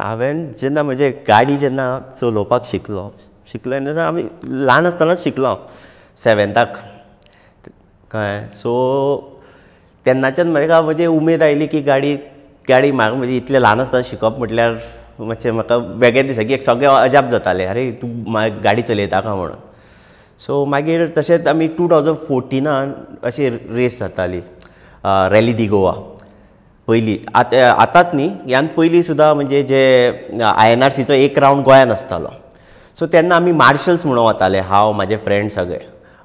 हांवें जेन्ना म्हणजे गाडी जेन्ना चलोवपाक शिकलो तेन्ना आमी ल्हान आसतनाच शिकलो हांव सेवेंथाक कळ्ळें. सो तेन्नाच्यान म्हाका म्हणजे उमेद आयली की गाडी म्हाका म्हणजे इतलें ल्हान आसतना शिकप म्हटल्यार मातशें म्हाका वेगळें दिसलें की सगळें अजाप जातालें, आरे तूं गाडी चलयता काय म्हणून. सो मागीर तशेंच आमी 2014 अशी रेस जाताली रॅली दी गोवा. पयलीं आतांच न्ही, ह्यान पयलीं सुद्दां म्हणजे जे INRCचो एक रावंड गोंयांत आसतालो. सो तेन्ना आमी मार्शल्स म्हणून वताले, हांव म्हाजे फ्रेंड सगळे.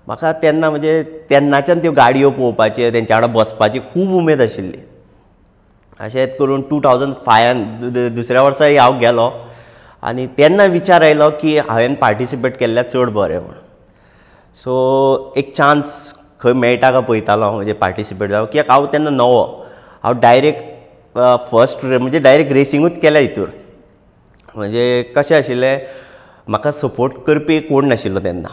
म्हाका तेन्ना म्हणजे तेन्नाच्यान त्यो गाडयो पळोवपाच्यो तेंच्या वांगडा बसपाची खूब उमेद आशिल्ली. अशेंच करून 2005 दुसऱ्या वर्साय हांव गेलो आनी तेन्ना विचार आयलो की हांवें पार्टिसिपेट केल्ल्यार चड बरें म्हणून. सो एक चान्स खंय मेळटा काय पळयतालो हांव म्हणजे पार्टिसिपेट जावं, कित्याक हांव तेन्ना नवो. हांव डायरेक्ट फर्स्ट म्हणजे डायरेक्ट रेसिंगूच केल्या हितूर. म्हणजे कशें आशिल्लें, म्हाका सपोर्ट करपी कोण नाशिल्लो तेन्ना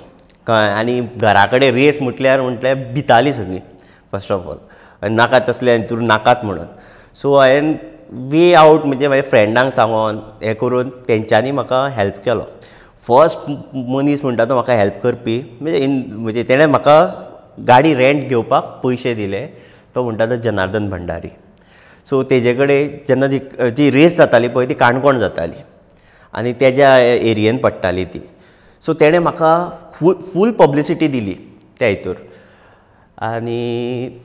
कळ्ळें. आनी घरा कडेन रेस म्हटल्यार भितालीं सगळीं फर्स्ट ऑफ ऑल, नाकात तसल्या हितूर नाकात म्हणून. सो हांवें वे आवट म्हणजे म्हाज्या फ्रेंडांक सांगून हें करून तेंच्यांनी म्हाका हेल्प केलो. फर्स्ट मनीस म्हणटा तो म्हाका हेल्प करपी म्हणजे तेणें म्हाका गाडी रेंट घेवपाक पयशे दिले, तो म्हणटा तो जनार्दन भंडारी. सो तेजे कडेन जेन्ना जी रेस जाताली पळय ती काणकोण जाताली आनी तेज्या एरियेन पडटाली ती. सो तेणें म्हाका फूल पब्लिसिटी दिली त्या हितूर. आनी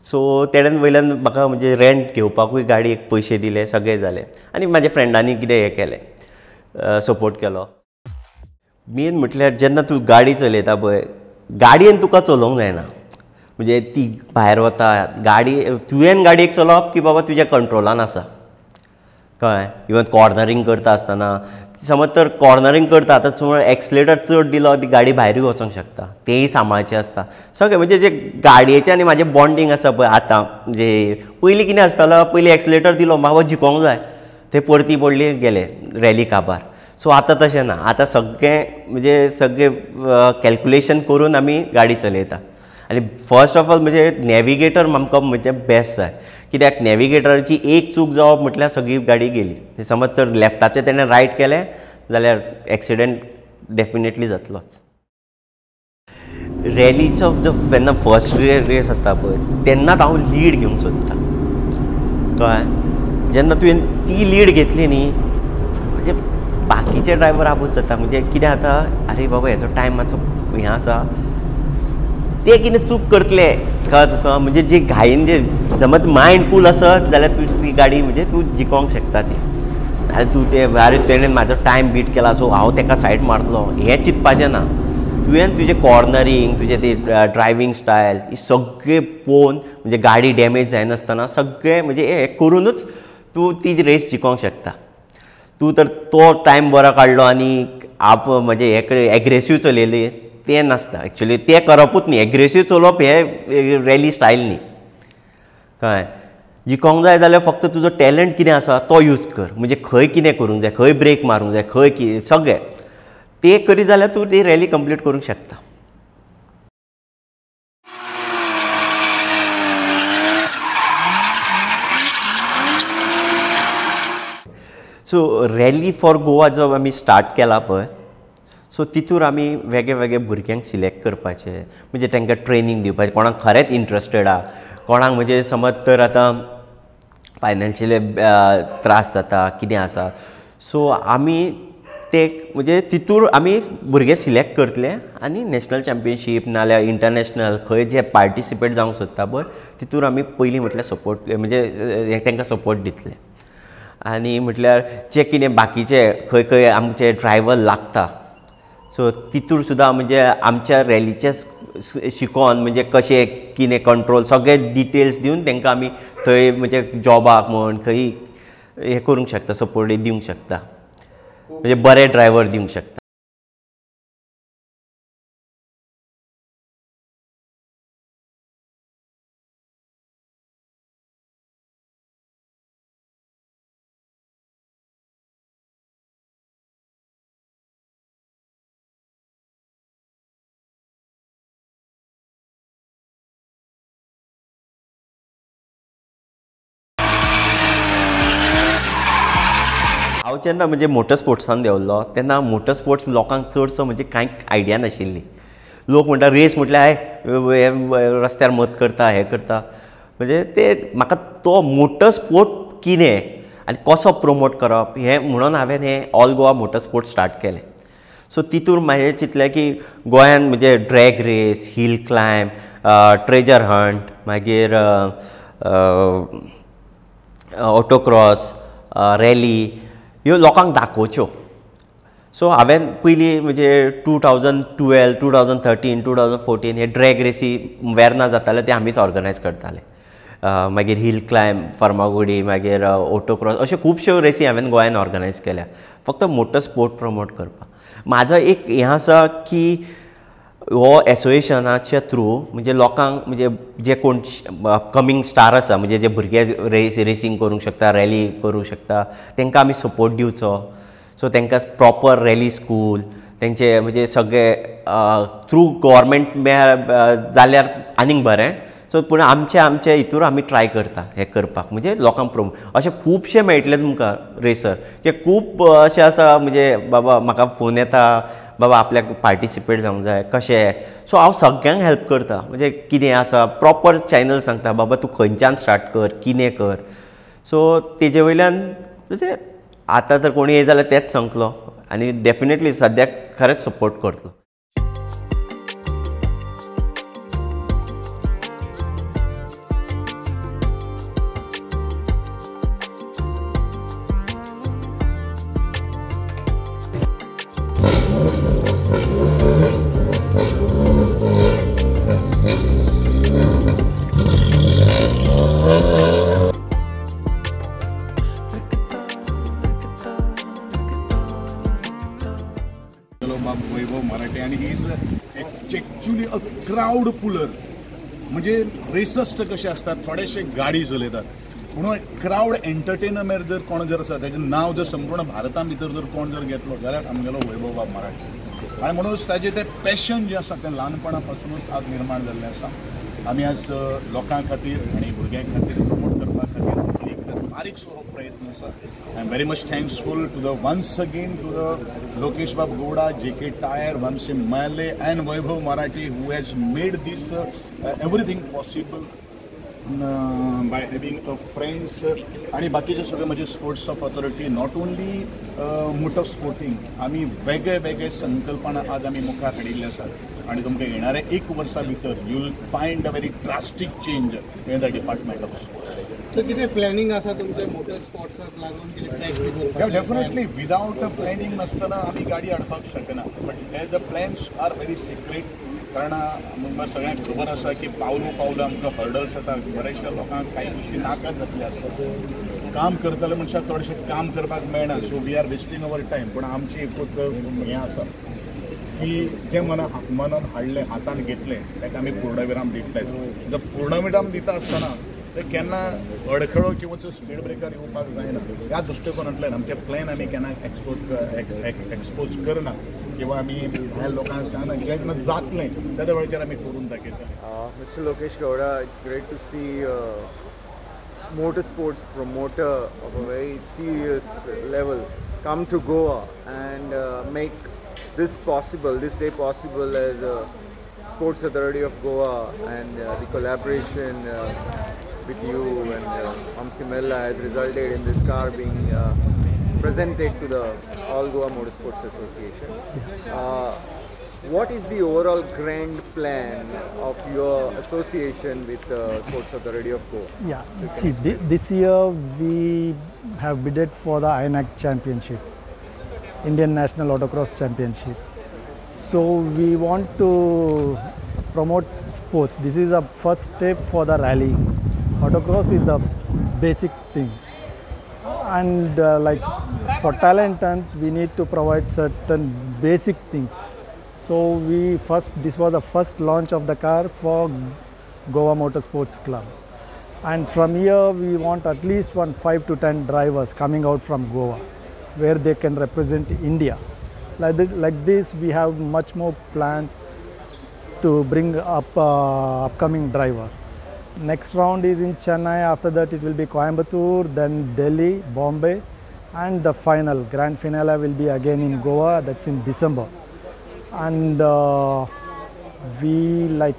सो तेणेन वयल्यान म्हाका म्हणजे रेंट घेवपाकूय गाडयेक पयशे दिले, सगळें जालें. आनी म्हाज्या फ्रेंडांनी कितें हें केलें, सपोर्ट केलो. मेन म्हटल्यार जेन्ना तूं गाडी चलयता पळय, गाडयेन तुका चलोवंक जायना. म्हणजे ती भायर वता गाडी, तुवें गाडयेक चलोवप की बाबा तुज्या कंट्रोलान आसा कळ्ळें. इवन कॉर्नरींग करता आसतना समज तर कॉर्नरींग करता आतां समज एक्सिलेटर चड दिलो ती गाडी भायरूय वचोंक शकता, तेंय सांबाळचें आसता सगळें. म्हणजे जे गाडयेचें आनी म्हाजें बॉन्डिंग आसा पळय आतां, म्हणजे पयलीं कितें आसतालो, पयलीं एक्सिलेटर दिलो म्हाका जिखोंक जाय, ते परती पडली गेले रॅली काबार. सो आतां तशें ना, आतां सगळें कॅल्क्युलेशन करून आमी गाडी चलयता. आनी फर्स्ट ऑफ ऑल म्हणजे नॅविगेटर आमकां म्हणजे बेस्ट जाय, कित्याक नॅविगेटराची एक चूक जावप म्हटल्यार सगळी गाडी गेली. समज तर लेफ्टाचें तेणें रायट केलें जाल्यार एक्सिडेंट डेफिनेटली जातलोच. रॅलीचो जेन्ना फर्स्ट रेस आसता पळय तेन्नाच हांव लीड घेवंक सोदतां कळ्ळें. जेन्ना तुवें ती लीड घेतली न्ही, म्हणजे बाकीचे ड्रायव्हर आबूज जाता. म्हणजे कितें जाता, आरे बाबा हेचो टायम मातसो हें आसा, ते कितें चूक करतले कळ्ळें तुका. म्हणजे जे घाईन जे समज मायंड कूल आसत जाल्यार ती गाडी म्हणजे तूं जिखोंक शकता ती. आरे तूं आरे तेणें म्हाजो टायम बीट केला सो हांव ताका सायड मारतलो हें चिंतपाचें ना. तुवें तुजें कॉर्नरींग, तुजें ती ड्रायवींग स्टायल ही सगळें पळोवन म्हणजे गाडी डॅमेज जायनासतना सगळें म्हणजे हें करुनूच तूं ती रेस जिखोंक शकता. तूं तर तो टायम बरो काडलो आनी म्हणजे हें एग्रेसीव चलयली तें नासता. एक्चुली तें करपूच न्ही, एग्रेसीव चलोवप हें रॅली स्टायल न्ही कळ्ळें. जिखोंक जाय जाल्यार फक्त तुजो टॅलंट कितें आसा तो यूज कर. म्हणजे खंय कितें करूंक जाय, खंय ब्रेक मारूंक जाय, खंय कितें सगळें तें करीत जाल्यार तूं ती रॅली कंप्लीट करूंक शकता. सो रॅली फॉर गोवा जो आमी स्टार्ट केला पळय, सो तितूर आमी वेगळे वेगळे भुरग्यांक सिलेक्ट करपाचे, म्हणजे तांकां ट्रेनींग दिवपाचें. कोणाक खरेंच इंट्रस्टेड आहा, कोणाक म्हणजे समज तर आतां फायनान्शियली त्रास जाता कितें आसा, सो आमी ते म्हणजे तितूर आमी भुरगे सिलेक्ट करतले आनी नॅशनल चॅम्पियनशीप नाल्यार इंटरनॅशनल खंय जे पार्टिसिपेट जावंक सोदता पळय तितूर आमी पयलीं म्हटल्यार सपोर्ट म्हणजे तांकां सपोर्ट दितले. आनी म्हटल्यार जे कितें बाकीचे खंय खंय आमचे ड्रायव्हर लागता, सो तितूर सुद्दां म्हणजे आमच्या रॅलीचे शिकोवन म्हणजे कशें कितें कंट्रोल सगळे डिटेल्स दिवन तांकां आमी थंय म्हणजे जॉबाक म्हण खंय हें करूंक शकता, सपोर्ट दिवंक शकता, म्हणजे बरे ड्रायव्हर दिवंक शकता. हांव हांव जेन्ना म्हणजे मोटर स्पोर्ट्सान देंवल्लो तेन्ना मोटर स्पोर्ट्स लोकांक चडसो म्हणजे कांय आयडिया नाशिल्ली. लोक म्हणटा रेस म्हटल्यार हे रस्त्यार मत करता हें करता, म्हणजे ते म्हाका तो मोटर स्पोर्ट कितें आनी कसो प्रमोट करप हें म्हणून हांवें हें all Goa motor sports start केलें. सो तितून म्हाजें चिंतलें की गोंयांत म्हणजे drag race, hill climb, treasure hunt, मागीर ऑटोक्रॉस, रॅली ह्यो लोकांक दाखोवच्यो. सो हांवें पयलीं म्हणजे 2012, 2013, 2014 हे ड्रॅग रेसी वेर्ना जाताले ते आमीच ऑर्गनायज करताले. मागीर हिल क्लायंब फर्मागुडी, मागीर ऑटोक्रॉस, अश्यो खुबश्यो रेसी हांवें गोंयांत ऑर्गनायज केल्या फक्त मोटर स्पोर्ट प्रमोट करपाक. म्हाजो एक हें आसा की हो एसोसिएशनाच्या थ्रू म्हणजे लोकांक म्हणजे जे कोण कमींग स्टार आसा म्हणजे जे भुरगे रेसींग करूंक शकता, रॅली करूंक शकता, तांकां आमी सपोर्ट दिवचो. सो तांकां प्रॉपर रॅली स्कूल तेंचे म्हणजे सगळे थ्रू गव्हर्मेंट जाल्यार आनीक बरें. सो पूण आमचे हितूर आमी ट्राय करता हें करपाक म्हणजे लोकांक प्रमोट. अशे खुबशे मेळटले तुमकां रेसर जे खूब अशे आसा म्हणजे बाबा म्हाका फोन येता बाबा आपल्याक पार्टिसिपेट जावंक जाय कशें. सो हांव सगळ्यांक हेल्प करता म्हणजे कितें आसा प्रॉपर चॅनल सांगता बाबा तूं खंयच्यान स्टार्ट कर कितें कर. सो तेजे वयल्यान म्हणजे आतां तर कोणी येयत जाल्यार तेंच सांगतलो आनी डेफिनेटली सद्याक खरेंच सपोर्ट करतलो. वैभव मराठे आणि he is actually a crowd puller. म्हणजे रेसस्ट कशे असतात थोडेशे गाडी चलयतात म्हणून क्राउड एंटरटेनर जर कोण जर आसा ताचें नांव जर संपूर्ण भारता भितर जर कोण जर घेतलो जाल्यार आमगेलो वैभव बाब मराठे. आणि म्हणूनच ताजें तें पॅशन जें आसा तें ल्हानपणा पासूनच आज निर्माण जाल्लें आसा. आमी आज लोकां खातीर आनी भुरग्यां खातीर प्रमोट करपा खातीर एक बारीकसो हो प्रयत्न आसा. I am very much thankful to the once again to the Lokesh बाब Gowda, JK Tyre, Vamsi Male and Vaibhav Marathi who has made this everything possible by having a friends आणि बाकीचे सगळे म्हणजे sports of authority not only motor sporting आमी वेगळे वेगळे संकल्पना आज आमी मुखार हाडिल्ले आसात. आणि तुमकां येणाऱ्या एक वर्सा भितर you will find a very drastic change in the department of sports. So कितें प्लॅनिंग आसा तुमचें मोटर स्पोर्ट्साक लागून कितें practice? Definitely without a planning नासतना आमी गाडी हाडपाक शकना. बट हे the plans are very secret. कारण आमकां सगळ्यांक खबर आसा की पावलो पावलो आमकां हर्डल्स येतात. बऱ्याचशा लोकांक कांय गोश्टी नाकाच जातल्यो आसतात. काम करतले मनशाक चडशें काम करपाक मेळना. So we are wasting our time. पूण आमची एकूच हें आसा की जें मनान हाडलें हातान घेतलें ताका आमी पूर्णविराम दितलेच. जर पूर्णविराम दिता आसतना ते केन्ना अडखळो किंवा स्पीड ब्रेकर येवपाक जायना. ह्या दृश्टिकोनांतल्यान आमचे प्लॅन आमी केन्ना एक्सपोज करना किंवा आमी ह्या लोकांक सांगना जेन्ना जातलें त्या वेळाचेर आमी करून दाखयतले. Mr. Lokesh Gowda, it's great to see motorsports promoter of a very serious level come to Goa and make this possible, this day possible as Sports Authority of Goa and the collaboration with you and Vamsi Mella has resulted in this car being presented to the All Goa Motorsports Association. What is the overall grand plan of your association with Sports Authority of Goa? Yeah, see, this year we have bidded for the INAC Championship, Indian National Autocross Championship. So we want to promote sports. This is the first step for the rally. Autocross is the basic thing. And like for talent hunt, we need to provide certain basic things. So this was the first launch of the car for Goa Motorsports Club. And from here we want at least 5 to 10 drivers coming out from Goa where they can represent India. Like this we have much more plans to bring up upcoming drivers. Next round is in Chennai, after that it will be Coimbatore, then Delhi, Bombay and the final, grand finale will be again in Goa, that's in December. And we like,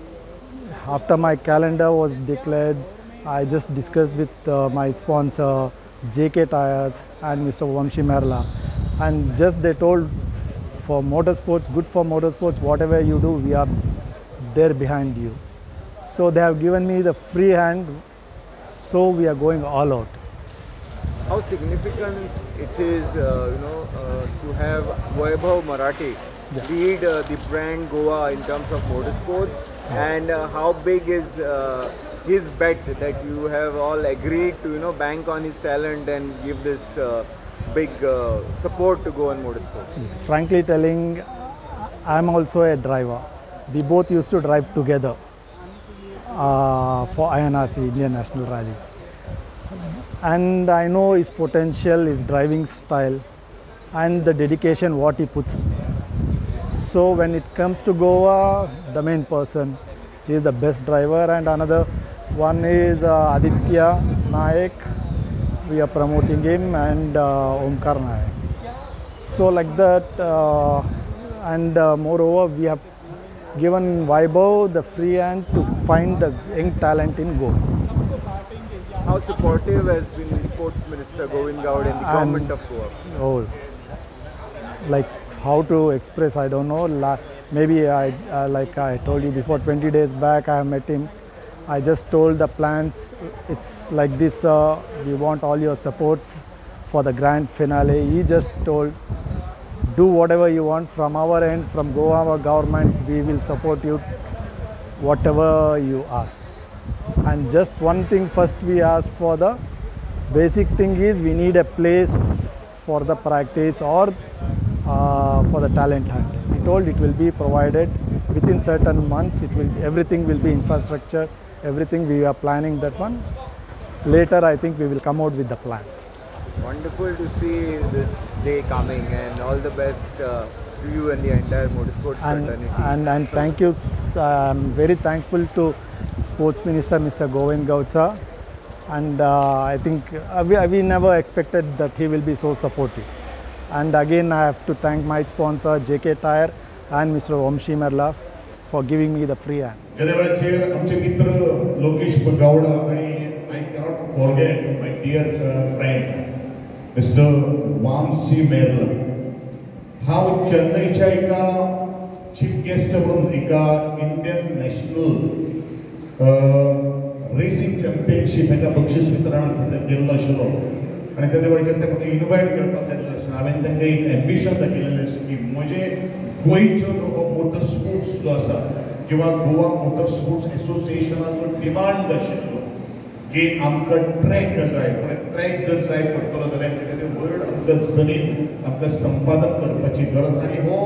after my calendar was declared, I just discussed with my sponsor JK Tires and Mr. Vamshi Merla, and just they told, for motorsports, good for motorsports, whatever you do, we are there behind you. So they have given me the free hand, so we are going all out. How significant it is, to have Vaibhav Marathi lead the brand Goa in terms of motorsports, and how big is his bet that you have all agreed to, bank on his talent and give this big support to Goan motorsports? Frankly telling, I am also a driver. We both used to drive together for INRC, Indian National Rally. And I know his potential, his driving style, and the dedication what he puts. So when it comes to Goa, the main person, he is the best driver, and another one is Aditya Naik. We are promoting him, and Omkar Naik. So like that, and moreover, we have given Vaibhav the free hand to find the young talent in Goa. How supportive has been the Sports Minister Govind Gowda and the government of Goa? Oh, like how to express, I don't know. Maybe like I told you before, 20 days back I met him. I just told the plans, it's like this, we want all your support for the grand finale. He just told, do whatever you want from our end, from Goa government, we will support you, whatever you ask. And just one thing first we asked for, the basic thing is we need a place for the practice or for the talent hunt. He told it will be provided within certain months, everything will be infrastructure, everything we are planning that one. Later I think we will come out with the plan. Wonderful to see this day coming, and all the best to you and the entire motorsports fraternity. And thank you. I'm very thankful to Sports Minister Mr. Govind Gowda, and I think we never expected that he will be so supportive. And again I have to thank my sponsor JK Tire and Mr. Vamshi Merla for giving me the free hand. I cannot forget my dear friend Mr. Vamshi Merla. How चेन्नईच्या एका chief guest म्हणून एका Indian national racing championship एका बक्षीस वितरणाक गेल्लो आशिल्लो आनी त्या वेळाचेर ते म्हाका इनवायट करपाक लागिल्ले आसले. हांवें तांकां एक एम्बिशन दाखयलेलें आसा की म्हजे गोंयचो हो मोटर स्पोर्ट्स जो आसा किंवा गोवा मोटर स्पोर्ट्स एसोसिएशनाचो डिमांड आशिल्लो की आमकां ट्रॅक जाय, ट्रॅक जर जाय पडटलो जाल्यार ताका व्हड आमकां जमीन आमकां संपादन करपाची गरज. आनी हो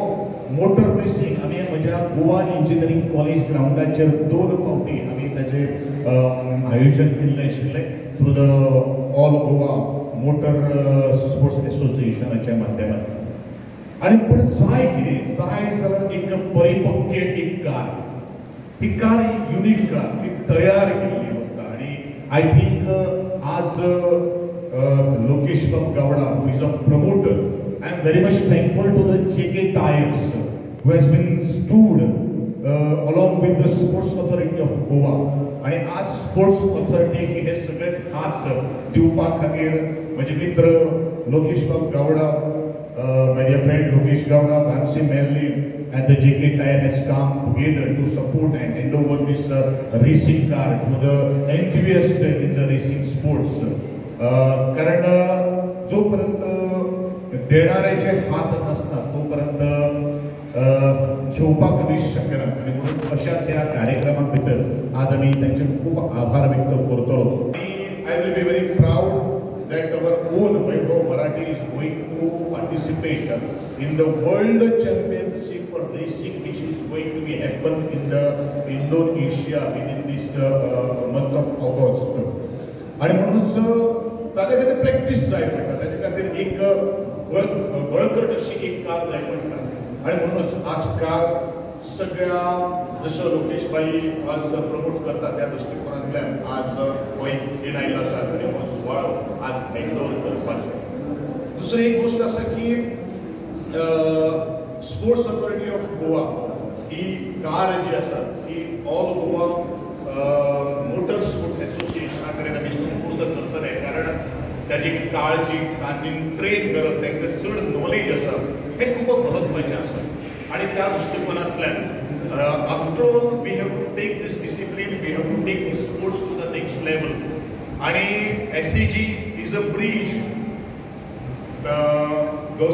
मोटर रेसिंग आमी म्हज्या गोवा इंजिनियरींग कॉलेज ग्राउंडाचेर 2 फावटी आमी ताचें आयोजन केल्लें आशिल्लें through the all Goa motor sports एसोसिएशनाच्या माध्यमांतल्यान. आनी पूण जाय कितें जाय जाल्यार एक परिपक्व एक कार, ती कार युनिक कार, ती तयार केल्ली वता. आनी आय थिंक आज Lokesh Gowda, who is a promoter, I am very much thankful to the JK Tires, who has been stood along with the Sports Authority of Goa. आणि आज sports ऑथॉरिटीक हे सगळे हात दिवपा खातीर म्हजे मित्र लोकेश गावडा, my dear friend Lokesh Gowda, Vamshi Merli, and the JK Tire has come together to support and hand over this racing car to the enthusiast in the racing sports. कारण जोपर्यंत देणाऱ्याचे हात नसतात तोपर्यंत घेवपाक कधीच शक्य ना. आणि म्हणून अशाच ह्या कार्यक्रमा भितर आज आमी तांचे खूप आभार व्यक्त करतलो. I will be very proud that our own Vaibhav Marathi is going to participate in the World Championship for Racing, which is going to be happen in the Indonesia within this month of August. आणि म्हणूनच ताच्या खातीर practice जाय पडटा, ताच्या खातीर एक बळकट अशी एक कार जाय पडटा. आणि म्हणूनच आज कार सगळ्या जसं लोकेश भाई आज प्रमोट करता त्या दृष्टिकोनांतल्यान आज गोंय खेळ आयिल्लो आसा आनी हो सुवाळो आज एन्डोर करपाचो. दुसरी एक गोष्ट आसा की स्पोर्ट्स अथॉरिटी ऑफ गोवा ही कार जी आसा ही ऑल गोवा मोटर स्पोर्ट्स एसोसिएशना कडेन आमी संपूर्ण करतले, कारण ताजी काळजी तांणी ट्रेन करप तांकां चड नॉलेज आसा हें खूब महत्वाचें आसा. आणि त्या दृष्टिकोनांतल्यान after all we have to take this discipline, we have to take this sports to the next level. आणि SCG इज अ ब्रिज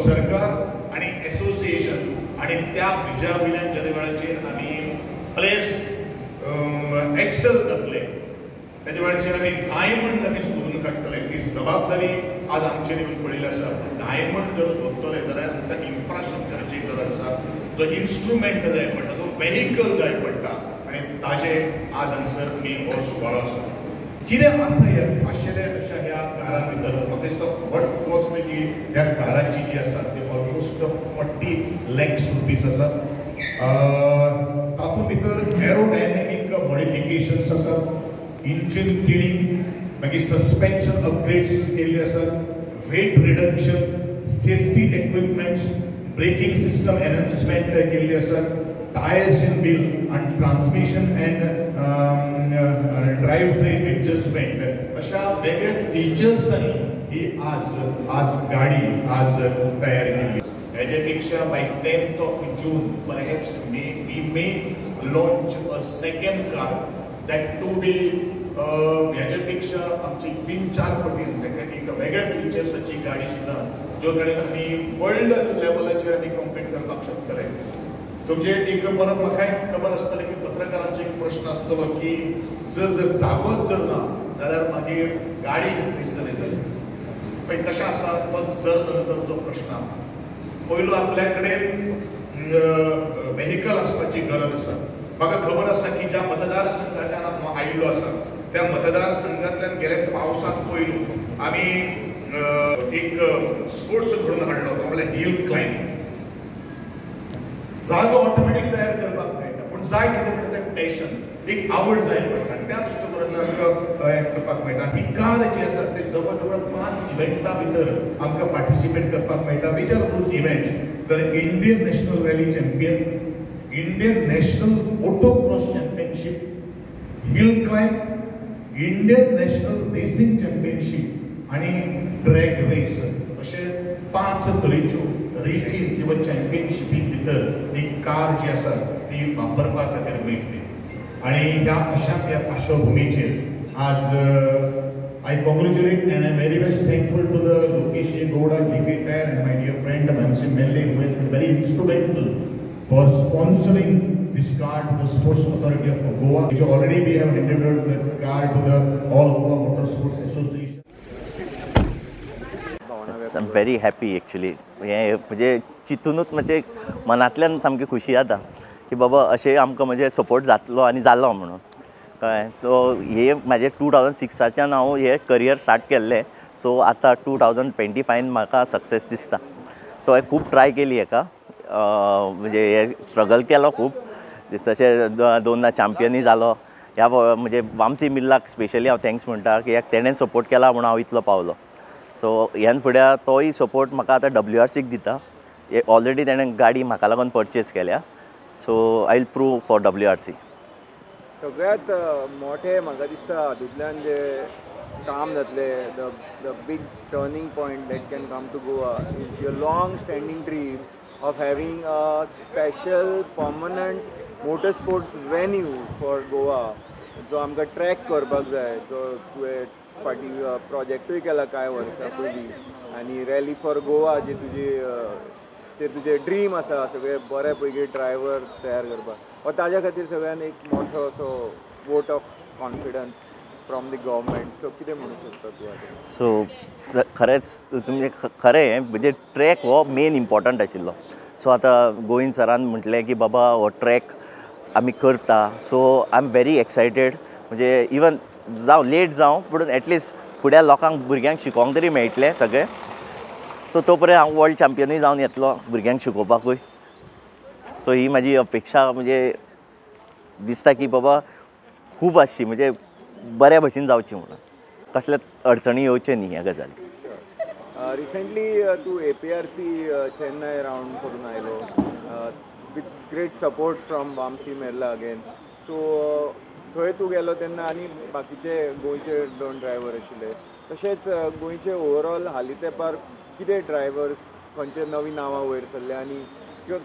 सरकार आणि एसोसिएशन आणि त्या ब्रिजा वयल्यान ज्या वेळाचेर आमी प्लेयर्स एक्सेल जातले त्याच्या वेळाचेर आमी डायमंड आमी सोदून काडटले. ती जबाबदारी आज आमचेर येवन पडिल्ली आसा. डायमंड जर सोदतले जाल्यार ताका इन्फ्रास्ट्रक्चराची गरज आसा, जो इन्स्ट्रुमेंट जाय पडटा, जो वेहिकल जाय पडटा, आणि ताजे आज हांगसर मेन हो सुवाळो आसा. कितें आसा ह्या खाशेले अशा ह्या कारां भितर म्हाका दिसता व्हड कॉस्ट जी ह्या काराची जी आसा ती ऑलमोस्ट 40 lakhs रुपीज आसा. तातूंत भितर एरोडायनेमीक मॉडिफिकेशन्स आसात, इंजिन ट्युनिंग, मागीर सस्पेन्शन अपग्रेड्स केल्ले आसात, weight reduction, safety equipments, braking system enhancement केल्ले आसात, टायर्स इन व्हील आणि transmission and drive train adjustment अशा वेगळ्या फीचर्सांनी ही आज गाडी आज तयार केली. हेजेपेक्षा by 10th of June perhaps we may launch a second car that to be ह्याच्यापेक्षा आमची 3-4 पटीन ताका एक वेगळ्या फीचर्साची गाडी सुद्धा ज्यो कडेन आमी वर्ल्ड लेवलाचेर आमी कॉम्पीट करपाक शकतले. तुमचे एक परत म्हाका खबर आसतलें की पत्रकारांचो एक प्रश्न आसतलो की जर जागोच जर ना जाल्यार मागीर गाडी खंय चलयतले. पण कशें आसा तो जर प्रश्न पयलो आपल्या कडेन वेहिकल आसपाची गरज आसा. म्हाका खबर आसा की ज्या मतदारसंघाच्यान हांव आयिल्लो आसा त्या मतदारसंघांतल्यान गेल्या पावसाक पयलू आमी एक स्पोर्ट्स घडोवन हाडलो, तो म्हळ्यार हिल क्लायंब. जागो ऑटोमॅटीक तयार करपाक मेळटा, पूण जाय कितें म्हणटा तें पॅशन, एक आवड जाय पडटा, आनी त्या दृश्टीकोनांतल्यान आमकां हें करपाक मेळटा. ही कार जी आसा ते जवळ जवळ 5 इव्हेंटा भितर आमकां पार्टिसिपेट करपाक मेळटा. Which are those events? The Indian national rally champion, Indian national motocross championship, hill climb, Indian national racing championship आणि ट्रॅक रेस अशे 5 तरेच्यो रेसीन किंवा चॅम्पियनशिपी भितर ही कार जी आसा ती वापरपा खातीर मेळटली. आणि ह्या अशा पार्श्वभूमीचेर आज I congratulate and I am very much thankful to the Lokesh Gowda, JK Tyre and my dear friend Mansi Melle, who has been very instrumental for sponsoring this car to the Sports Authority of Goa, which already we have handed over the car to the All Goa Motorsports Association. I am very happy actually. हे म्हणजे चिंतूनच म्हणजे मनांतल्यान सामकी खुशी जाता की बाबा अशें आमकां म्हणजे सपोर्ट जातलो आनी जालो म्हणून कळ्ळें. तो हे म्हाजें 2006च्यान हांव हे करियर स्टार्ट केल्लें, सो आतां 2025 म्हाका सक्सेस दिसता. सो हांवें खूब ट्राय केली हेका, म्हणजे हे स्ट्रगल केलो खूब. तशें 2दा चॅम्पियनूय जालो. ह्या म्हणजे वामसी मिल्लाक स्पेशली हांव थँक्स म्हणटा की तेणें सपोर्ट केला म्हणून हांव इतलो पावलो. सो ह्यान फुडें तोय सपोर्ट म्हाका आतां WRCक दिता. ऑलरेडी तेणें गाडी म्हाका लागून परचेस केल्या, so I will prove for WRC. सगळ्यात मोठे म्हाका दिसता हातूंतल्यान जे काम जातलें, the big turning point that can come to Goa is your long standing dream of having a special permanent motor sports venue for Goa, जो आमकां ट्रॅक करपाक जाय, जो तुवें फाटी प्रोजेक्टूय केला कांय वर्सां पयलीं, आनी रॅली फॉर गोवा जे तुजे ड्रीम आसा सगळे बरे पैकी ड्रायव्हर तयार करपाक, वा ताज्या खातीर सगळ्यान एक मोठो असो vote of confidence from the government. So कितें म्हणू शकता तूं? सो खरेंच तुमचें खरें म्हणजे ट्रॅक हो मेन इम्पॉर्टंट आशिल्लो. सो आतां गोविंद सरान म्हटलें की बाबा हो ट्रॅक आमी करता, so I am very excited. म्हणजे इवन जावं लेट जावं पूण एटलिस्ट फुड्या लोकांक भुरग्यांक शिकोवंक तरी मेळटलें सगळें. सो तो पर्यंत हांव वर्ल्ड चॅम्पियनूय जावन येतलो भुरग्यांक शिकोवपाकूय. सो ही म्हाजी अपेक्षा म्हणजे दिसता की बाबा खूब आसची, म्हणजे बऱ्या भशेन जावची म्हणून, कसले अडचणी येवच्यो न्ही ह्या गजाली. रिसेंटली तूं APRC चेन्नई रावंड करून आयलो with great support from Vamsi Merla again. So थंय तूं गेलो तेन्ना आनी बाकीचे गोंयचे 2 ड्रायव्हर आशिल्ले. तशेंच गोंयचे ओवरऑल हालीं तेंपार कितें ड्रायव्हर्स खंयचे नवीं नांवां वयर सरले आनी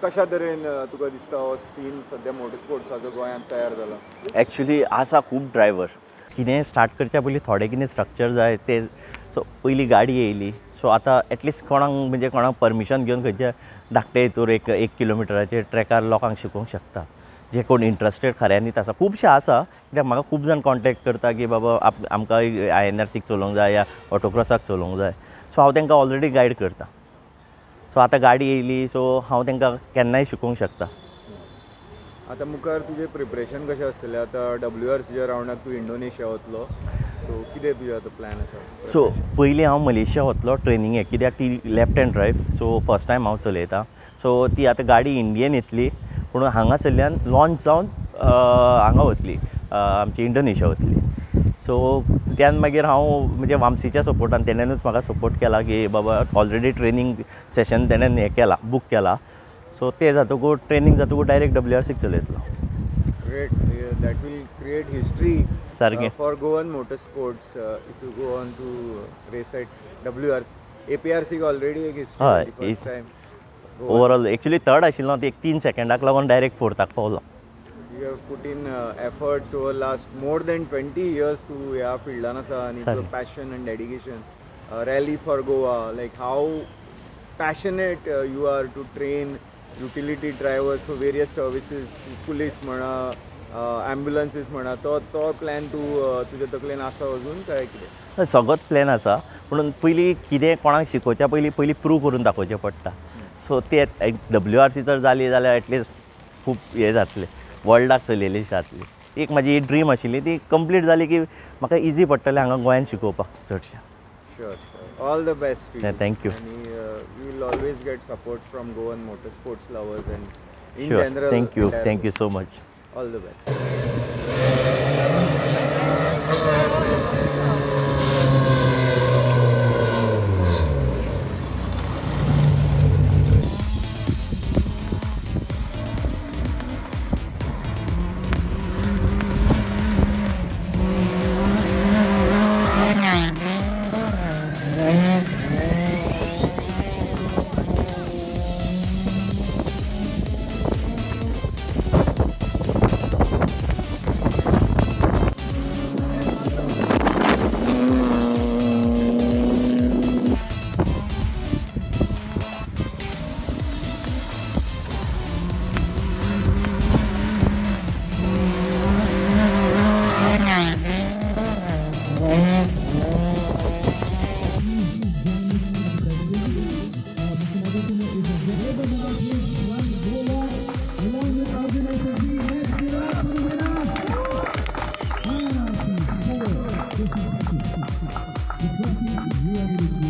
कशा तरेन तुका दिसता हो सीन सद्या मोटरस्पोर्ट्साचो गोंयांत तयार जाला? एक्चुली आसा खूब ड्रायव्हर. कितें स्टार्ट करच्या पयलीं थोडें कितें स्ट्रक्चर जाय ते. सो पयलीं गाडी येयली. सो आतां एटलिस्ट कोणाक परमिशन घेवन खंयच्या धाकटे हितूर एक किलोमिटराचेर ट्रॅकार लोकांक शिकोवंक शकता. जे कोण इंट्रस्टेड खऱ्यांनीच आसा. खुबशे आसा कित्याक म्हाका खूब जाण कॉन्टेक्ट करता की बाबा आमकां INRCक चलोवंक जाय या ऑटोक्रॉसाक चलोवंक जाय. सो हांव तांकां ऑलरेडी गायड करता. सो आतां गाडी येयली सो हांव तांकां केन्नाय शिकोवंक शकता. आतां मुखार तुजें प्रिपरेशन कशें आसतलें? आतां WRCच्या रावंडाक तूं इंडोनेशिया वतलो. सो कितें तुजें आतां प्लॅन आसा? सो पयलीं हांव मलेशिया वतलो ट्रेनिंगेक कित्याक ती left hand drive. So first time हांव चलयतां. सो ती आतां गाडी इंडियेन येतली पूण हांगा चल्ल्यान लॉन्च जावन हांगा वतली आमची इंडोनेशिया वतली. सो त्यान मागीर हांव म्हणजे वामसीच्या सपोर्टान तेणेनूच म्हाका सपोर्ट केला की बाबा ऑलरेडी ट्रेनींग सेशन तेणेन हें केला बूक केला. सो ते जातकूच ट्रेनींग जातकूच डायरेक्ट WRCक चलयतलो. Great. That will create history सारकें for Goan motorsports if you go on to race at WRC. APRCक ऑलरेडी एक हय, history first time. Overall actually third आशिल्लो एक 3 सेकंडाक लागून डायरेक्ट फोर्थाक पावलो. You have put in efforts over last more than 20 years to ह्या फिल्डान आसा आनी तुजो passion and dedication. Rally for Goa, like how passionate you are to train utility drivers for various services, police म्हणा, ambulances म्हणा. तो plan तुज्या तकलेन आसा अजून काय कितें? सगळोच प्लॅन आसा पूण पयलीं कितें कोणाक शिकोवच्या पयलीं प्रूव करून दाखोवचें पडटा. सो ते WRC जर जाली जाल्यार एटलिस्ट खूब हें जातलें वर्ल्डाक चलयली जातली. एक म्हाजी ड्रीम आशिल्ली ती कंप्लीट जाली की म्हाका इजी पडटलें हांगा गोंयांत शिकोवपाक चडशें. Sure. All the best. Thank you. And we will always get support from Goan motorsports lovers and in Sure. general. Thank you so much. All the best. You are